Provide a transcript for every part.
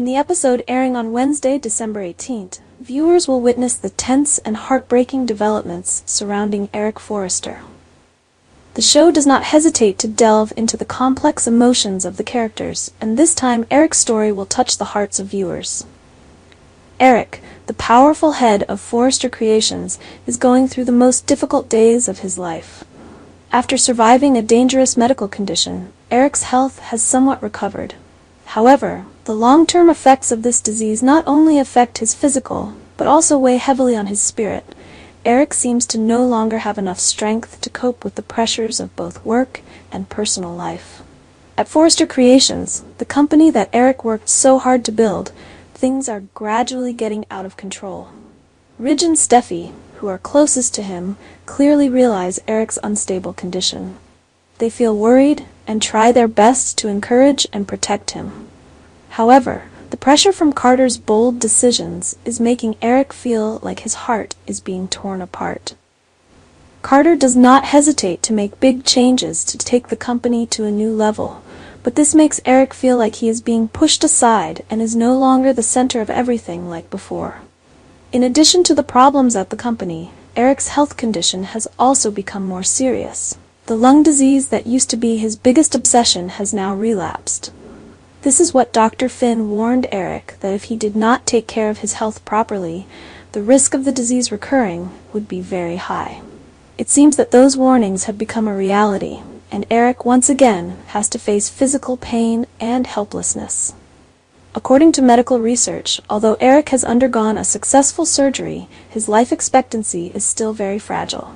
the episode airing on Wednesday, December 18th, viewers will witness the tense and heartbreaking developments surrounding Eric Forrester. The show does not hesitate to delve into the complex emotions of the characters, and this time Eric's story will touch the hearts of viewers. Eric, the powerful head of Forrester Creations, is going through the most difficult days of his life. After surviving a dangerous medical condition, Eric's health has somewhat recovered. However, the long-term effects of this disease not only affect his physical, but also weigh heavily on his spirit. Eric seems to no longer have enough strength to cope with the pressures of both work and personal life. At Forrester Creations, the company that Eric worked so hard to build, things are gradually getting out of control. Ridge and Steffi, who are closest to him, clearly realize Eric's unstable condition. They feel worried and try their best to encourage and protect him. However, the pressure from Carter's bold decisions is making Eric feel like his heart is being torn apart. Carter does not hesitate to make big changes to take the company to a new level, but this makes Eric feel like he is being pushed aside and is no longer the center of everything like before. In addition to the problems at the company, Eric's health condition has also become more serious. The lung disease that used to be his biggest obsession has now relapsed. This is what Dr. Finn warned Eric, that if he did not take care of his health properly, the risk of the disease recurring would be very high. It seems that those warnings have become a reality, and Eric once again has to face physical pain and helplessness. According to medical research, although Eric has undergone a successful surgery, his life expectancy is still very fragile.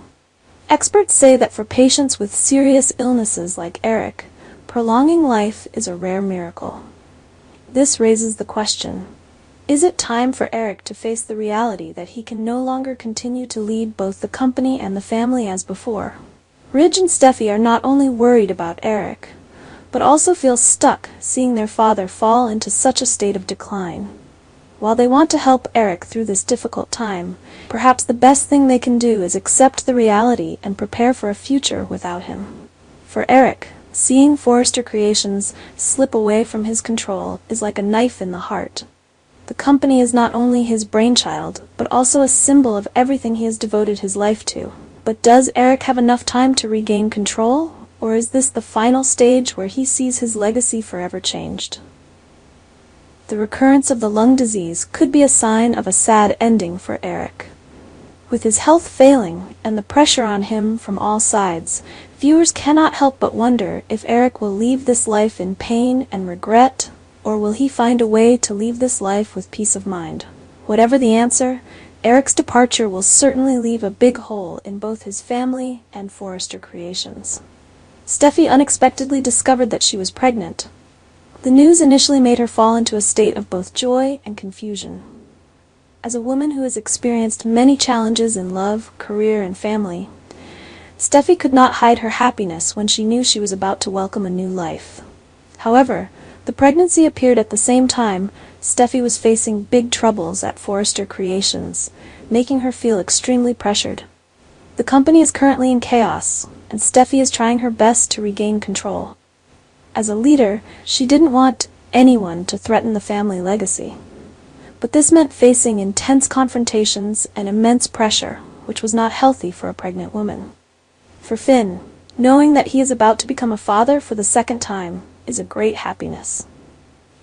Experts say that for patients with serious illnesses like Eric, prolonging life is a rare miracle. This raises the question, is it time for Eric to face the reality that he can no longer continue to lead both the company and the family as before? Ridge and Steffi are not only worried about Eric, but also feel stuck seeing their father fall into such a state of decline. While they want to help Eric through this difficult time, perhaps the best thing they can do is accept the reality and prepare for a future without him. For Eric, seeing Forrester Creations slip away from his control is like a knife in the heart. The company is not only his brainchild, but also a symbol of everything he has devoted his life to. But does Eric have enough time to regain control, or is this the final stage where he sees his legacy forever changed? The recurrence of the lung disease could be a sign of a sad ending for Eric. With his health failing and the pressure on him from all sides, viewers cannot help but wonder if Eric will leave this life in pain and regret, or will he find a way to leave this life with peace of mind? Whatever the answer, Eric's departure will certainly leave a big hole in both his family and Forrester Creations. Steffi unexpectedly discovered that she was pregnant. The news initially made her fall into a state of both joy and confusion. As a woman who has experienced many challenges in love, career, and family, Steffi could not hide her happiness when she knew she was about to welcome a new life. However, the pregnancy appeared at the same time Steffi was facing big troubles at Forrester Creations, making her feel extremely pressured. The company is currently in chaos, and Steffi is trying her best to regain control. As a leader, she didn't want anyone to threaten the family legacy. But this meant facing intense confrontations and immense pressure, which was not healthy for a pregnant woman. For Finn, knowing that he is about to become a father for the second time is a great happiness.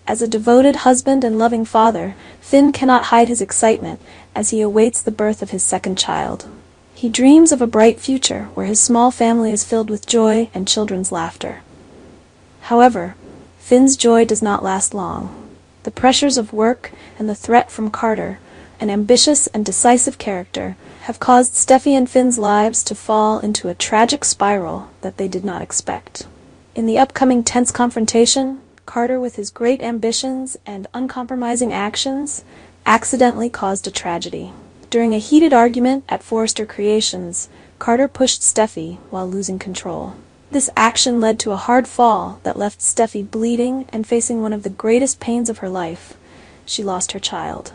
As a devoted husband and loving father, Finn cannot hide his excitement as he awaits the birth of his second child. He dreams of a bright future where his small family is filled with joy and children's laughter. However, Finn's joy does not last long. The pressures of work and the threat from Carter, an ambitious and decisive character, have caused Steffi and Finn's lives to fall into a tragic spiral that they did not expect. In the upcoming tense confrontation, Carter, with his great ambitions and uncompromising actions, accidentally caused a tragedy. During a heated argument at Forrester Creations, Carter pushed Steffi while losing control. This action led to a hard fall that left Steffi bleeding and facing one of the greatest pains of her life. She lost her child.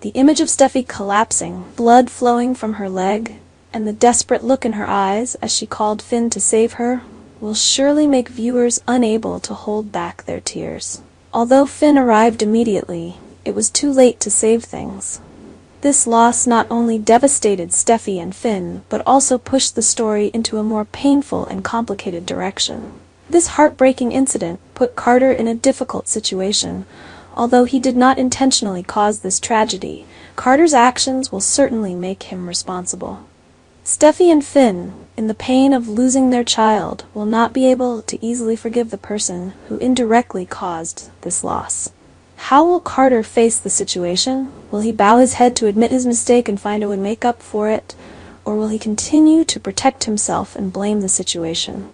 The image of Steffi collapsing, blood flowing from her leg, and the desperate look in her eyes as she called Finn to save her, will surely make viewers unable to hold back their tears. Although Finn arrived immediately, it was too late to save things. This loss not only devastated Steffi and Finn, but also pushed the story into a more painful and complicated direction. This heartbreaking incident put Carter in a difficult situation. Although he did not intentionally cause this tragedy, Carter's actions will certainly make him responsible. Steffi and Finn, in the pain of losing their child, will not be able to easily forgive the person who indirectly caused this loss. How will Carter face the situation? Will he bow his head to admit his mistake and find a way to make up for it? Or will he continue to protect himself and blame the situation?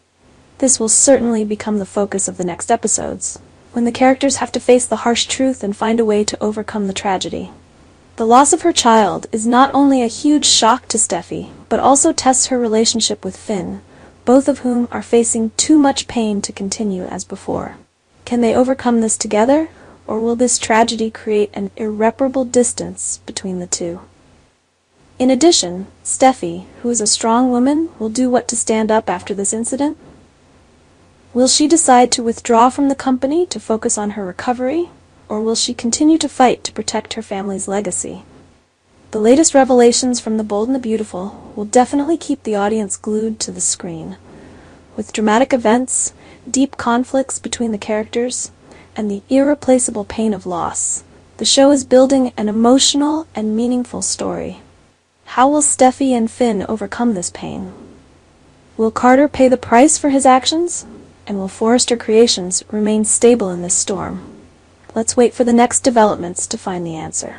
This will certainly become the focus of the next episodes, when the characters have to face the harsh truth and find a way to overcome the tragedy. The loss of her child is not only a huge shock to Steffi, but also tests her relationship with Finn, both of whom are facing too much pain to continue as before. Can they overcome this together? Or will this tragedy create an irreparable distance between the two? In addition, Steffi, who is a strong woman, will do what to stand up after this incident? Will she decide to withdraw from the company to focus on her recovery, or will she continue to fight to protect her family's legacy? The latest revelations from The Bold and the Beautiful will definitely keep the audience glued to the screen. With dramatic events, deep conflicts between the characters, and the irreplaceable pain of loss, the show is building an emotional and meaningful story. How will Steffi and Finn overcome this pain? Will Carter pay the price for his actions? And will Forrester Creations remain stable in this storm? Let's wait for the next developments to find the answer.